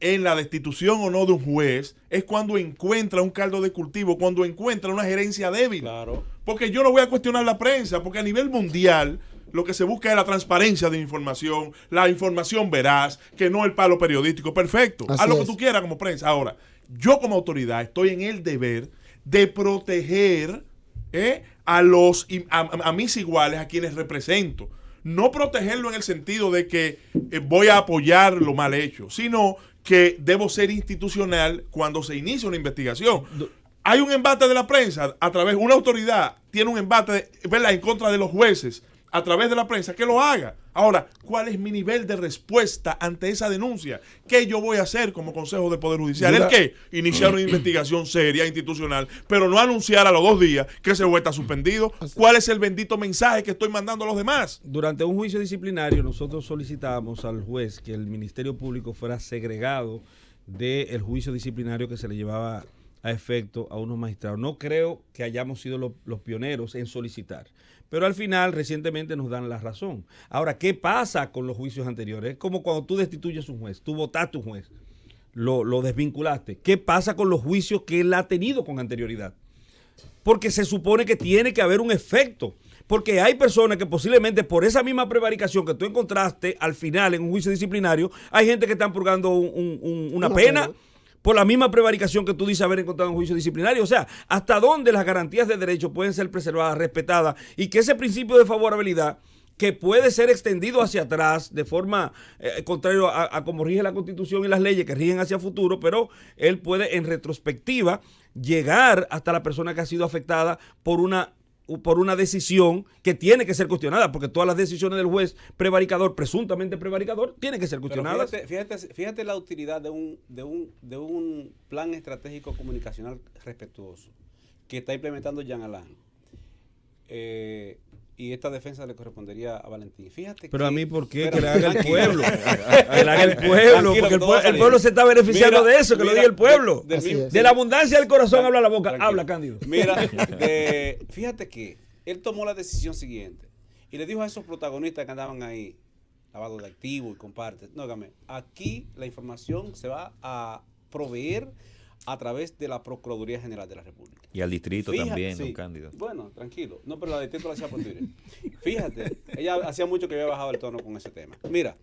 en la destitución o no de un juez, es cuando encuentra un caldo de cultivo, cuando encuentra una gerencia débil. Claro. Porque yo no voy a cuestionar la prensa, porque a nivel mundial lo que se busca es la transparencia de información, la información veraz, que no el palo periodístico. Perfecto. Haz lo que tú quieras como prensa. Ahora, yo como autoridad estoy en el deber de proteger a mis iguales, a quienes represento. No protegerlo en el sentido de que voy a apoyar lo mal hecho, sino que debo ser institucional cuando se inicia una investigación. Hay un embate de la prensa a través, una autoridad tiene un embate, ¿verdad?, en contra de los jueces a través de la prensa, que lo haga. Ahora, ¿cuál es mi nivel de respuesta ante esa denuncia? ¿Qué yo voy a hacer como Consejo de Poder Judicial? ¿El qué? Iniciar una investigación seria, institucional, pero no anunciar a los 2 días que ese juez está suspendido. ¿Cuál es el bendito mensaje que estoy mandando a los demás? Durante un juicio disciplinario, nosotros solicitamos al juez que el Ministerio Público fuera segregado del juicio disciplinario que se le llevaba a efecto a unos magistrados. No creo que hayamos sido los pioneros en solicitar, pero al final recientemente nos dan la razón. Ahora, ¿qué pasa con los juicios anteriores? Es como cuando tú destituyes un juez, tú votaste un juez, lo desvinculaste. ¿Qué pasa con los juicios que él ha tenido con anterioridad? Porque se supone que tiene que haber un efecto. Porque hay personas que posiblemente por esa misma prevaricación que tú encontraste al final en un juicio disciplinario, hay gente que están purgando una pena por la misma prevaricación que tú dices haber encontrado en un juicio disciplinario. O sea, hasta dónde las garantías de derecho pueden ser preservadas, respetadas, y que ese principio de favorabilidad, que puede ser extendido hacia atrás de forma contrario a como rige la Constitución y las leyes que rigen hacia futuro, pero él puede en retrospectiva llegar hasta la persona que ha sido afectada por una decisión que tiene que ser cuestionada, porque todas las decisiones del juez prevaricador, presuntamente prevaricador, tienen que ser cuestionadas. Fíjate la utilidad de un plan estratégico comunicacional respetuoso que está implementando Jean Alain. Y esta defensa le correspondería a Valentín. Fíjate. Pero a mí, ¿por qué? Que le haga el pueblo. Que le haga el pueblo, porque el pueblo se está beneficiando de eso, que lo diga el pueblo. De la abundancia del corazón habla la boca. Tranquilo. Habla, Cándido. Mira, fíjate que él tomó la decisión siguiente y le dijo a esos protagonistas que andaban ahí, lavado de activos y comparte, no, aquí la información se va a proveer a través de la Procuraduría General de la República. Y al distrito también, sí. Don Cándido. Bueno, tranquilo. No, pero la distrito la hacía por Twitter. Fíjate, ella hacía mucho que había bajado el tono con ese tema. Mira,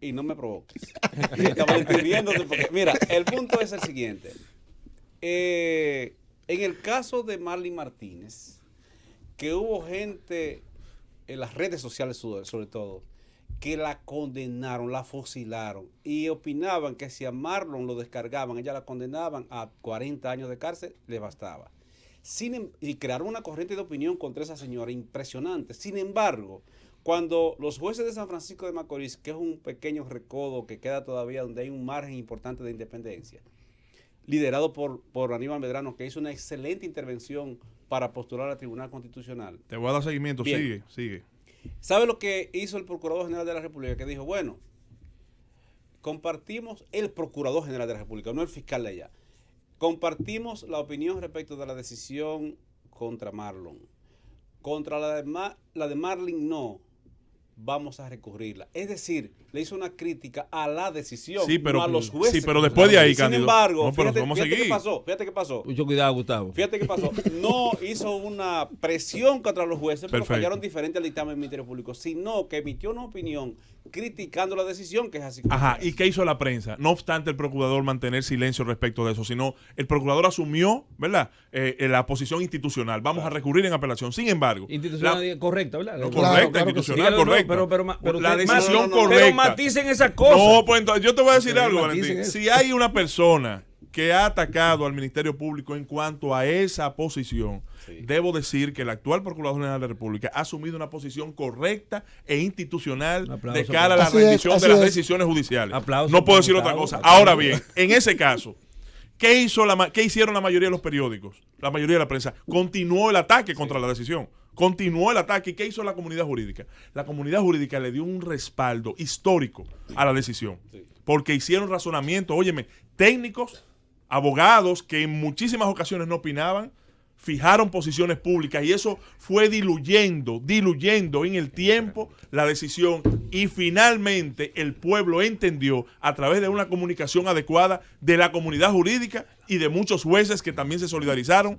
y no me provoques. Estaba entendiéndose porque, mira, el punto es el siguiente. En el caso de Marlene Martínez, que hubo gente en las redes sociales sobre todo, que la condenaron, la fusilaron y opinaban que si a Marlon lo descargaban, ella la condenaban a 40 años de cárcel, le bastaba. Y crearon una corriente de opinión contra esa señora impresionante. Sin embargo, cuando los jueces de San Francisco de Macorís, que es un pequeño recodo que queda todavía donde hay un margen importante de independencia, liderado por Aníbal Medrano, que hizo una excelente intervención para postular al Tribunal Constitucional. Te voy a dar seguimiento. Bien. Sigue. ¿Sabe lo que hizo el Procurador General de la República? Que dijo, bueno, compartimos, el Procurador General de la República, no el fiscal de allá, compartimos la opinión respecto de la decisión contra Marlon. Contra la de Marlene no, vamos a recurrirla. Es decir, le hizo una crítica a la decisión, no a los jueces. Sí, pero después de ahí, Cándido. Sin embargo, no, fíjate qué pasó. Mucho cuidado, Gustavo. Fíjate qué pasó. No hizo una presión contra los jueces, pero Perfecto. fallaron diferente al dictamen del Ministerio Público, sino que emitió una opinión criticando la decisión, que es así. Ajá, ¿y qué hizo la prensa? No obstante el procurador mantener silencio respecto de eso, sino el procurador asumió, ¿verdad?, la posición institucional. Vamos a recurrir en apelación. Sin embargo, institucional correcta, ¿verdad? Correcta, institucional correcta. Pero la decisión correcta. Pero maticen esas cosas. No, pues entonces yo te voy a decir algo, Valentín. Si hay una persona que ha atacado al Ministerio Público en cuanto a esa posición, debo decir que el actual Procurador General de la República ha asumido una posición correcta e institucional de cara a la rendición de las decisiones judiciales. No puedo decir otra cosa. Ahora bien, en ese caso, ¿qué hicieron la mayoría de los periódicos? La mayoría de la prensa continuó el ataque contra la decisión. Continuó el ataque. ¿Y qué hizo la comunidad jurídica? La comunidad jurídica le dio un respaldo histórico a la decisión. Porque hicieron razonamiento, óyeme, técnicos, abogados que en muchísimas ocasiones no opinaban, fijaron posiciones públicas y eso fue diluyendo en el tiempo la decisión y finalmente el pueblo entendió a través de una comunicación adecuada de la comunidad jurídica y de muchos jueces que también se solidarizaron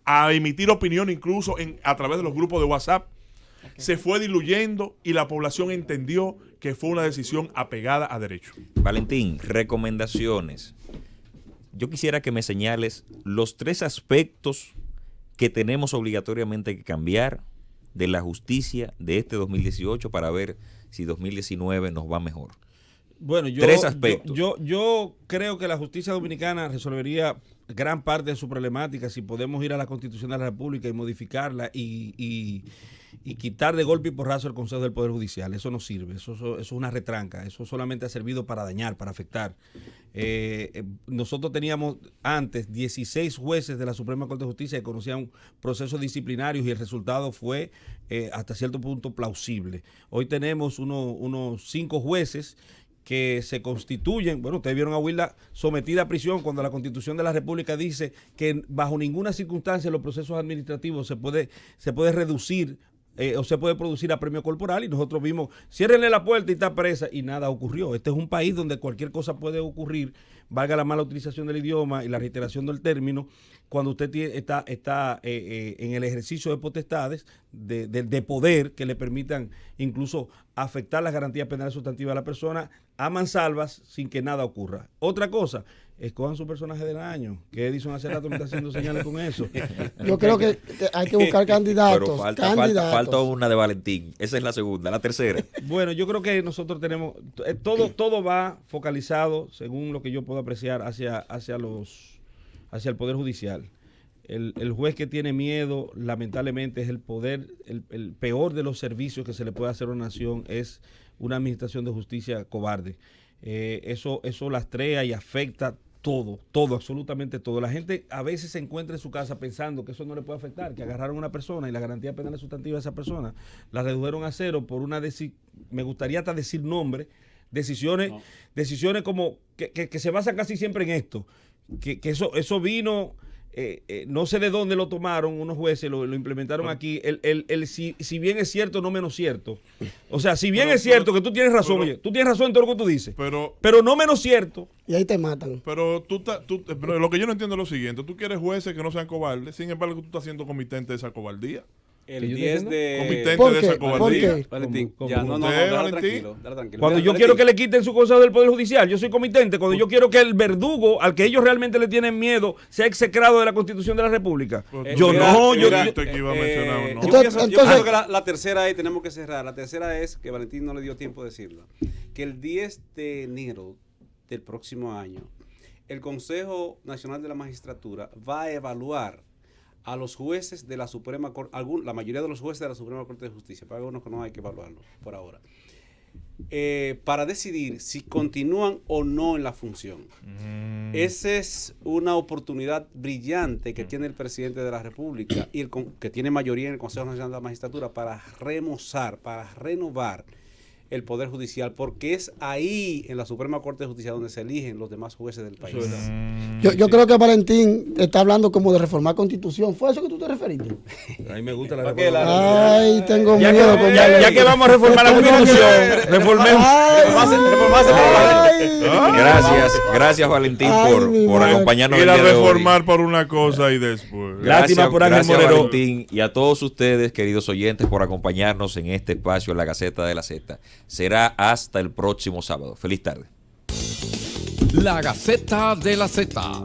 a emitir opinión incluso a través de los grupos de WhatsApp. Se fue diluyendo y la población entendió que fue una decisión apegada a derecho. Valentín, recomendaciones. Yo quisiera que me señales los 3 aspectos que tenemos obligatoriamente que cambiar de la justicia de este 2018 para ver si 2019 nos va mejor? Bueno, Tres aspectos. Yo creo que la justicia dominicana resolvería gran parte de su problemática si podemos ir a la Constitución de la República y modificarla y quitar de golpe y porrazo el Consejo del Poder Judicial. Eso no sirve, eso es una retranca, eso solamente ha servido para dañar, para afectar. Nosotros teníamos antes 16 jueces de la Suprema Corte de Justicia que conocían procesos disciplinarios y el resultado fue hasta cierto punto plausible. Hoy tenemos unos 5 jueces que se constituyen. Bueno, ustedes vieron a Wilda sometida a prisión cuando la Constitución de la República dice que bajo ninguna circunstancia los procesos administrativos se puede reducir o se puede producir a premio corporal, y nosotros vimos, ciérrenle la puerta y está presa, y nada ocurrió. Este es un país donde cualquier cosa puede ocurrir, valga la mala utilización del idioma y la reiteración del término, cuando usted está en el ejercicio de potestades, de poder que le permitan incluso afectar las garantías penales sustantivas de la persona a mansalvas sin que nada ocurra. Otra cosa, escojan su personaje del año. Que Edison hace rato me está haciendo señales con eso. Yo creo que hay que buscar candidatos. Pero falta una de Valentín. Esa es la segunda. La tercera. Bueno, yo creo que nosotros tenemos, todo va focalizado, según lo que yo puedo apreciar, hacia el Poder Judicial. El juez que tiene miedo, lamentablemente, es el peor de los servicios que se le puede hacer a una nación, es una administración de justicia cobarde. Eso lastrea y afecta todo, absolutamente todo. La gente a veces se encuentra en su casa pensando que eso no le puede afectar, que agarraron a una persona y la garantía penal sustantiva de esa persona la redujeron a cero por me gustaría hasta decir nombre, decisiones como que se basan casi siempre en esto, que eso vino... no sé de dónde lo tomaron unos jueces, lo implementaron aquí, si bien es cierto, no menos cierto. O sea, si bien es cierto que tú tienes razón, oye, tú tienes razón en todo lo que tú dices, pero no menos cierto. Y ahí te matan. Pero pero lo que yo no entiendo es lo siguiente: tú quieres jueces que no sean cobardes, sin embargo tú estás siendo comitente de esa cobardía. El 10 de... Comitente de esa cobardía. Valentín, dale tranquilo. Cuando yo quiero que le quiten su Consejo del Poder Judicial, yo soy comitente. Cuando yo quiero que el verdugo, al que ellos realmente le tienen miedo, sea execrado de la Constitución de la República. Yo creo que la tercera es, tenemos que cerrar. La tercera es, que Valentín no le dio tiempo de decirlo, que el 10 de enero del próximo año, el Consejo Nacional de la Magistratura va a evaluar a los jueces de la Suprema Corte, la mayoría de los jueces de la Suprema Corte de Justicia, para algunos que no hay que evaluarlos por ahora, para decidir si continúan o no en la función. Esa es una oportunidad brillante que tiene el presidente de la República y que tiene mayoría en el Consejo Nacional de la Magistratura para remozar, para renovar el Poder Judicial, porque es ahí, en la Suprema Corte de Justicia, donde se eligen los demás jueces del país. Yo creo que Valentín está hablando como de reformar Constitución. ¿Fue a eso que tú te referiste? A mí me gusta la reforma. Ay, tengo miedo. Ya que vamos a reformar la Constitución, reformemos. Gracias Valentín por acompañarnos. Ir a reformar por una cosa y después. Gracias Valentín, y a todos ustedes, queridos oyentes, por acompañarnos en este espacio en la Gaceta de la Z. Será hasta el próximo sábado. Feliz tarde. La Gaceta de la Z.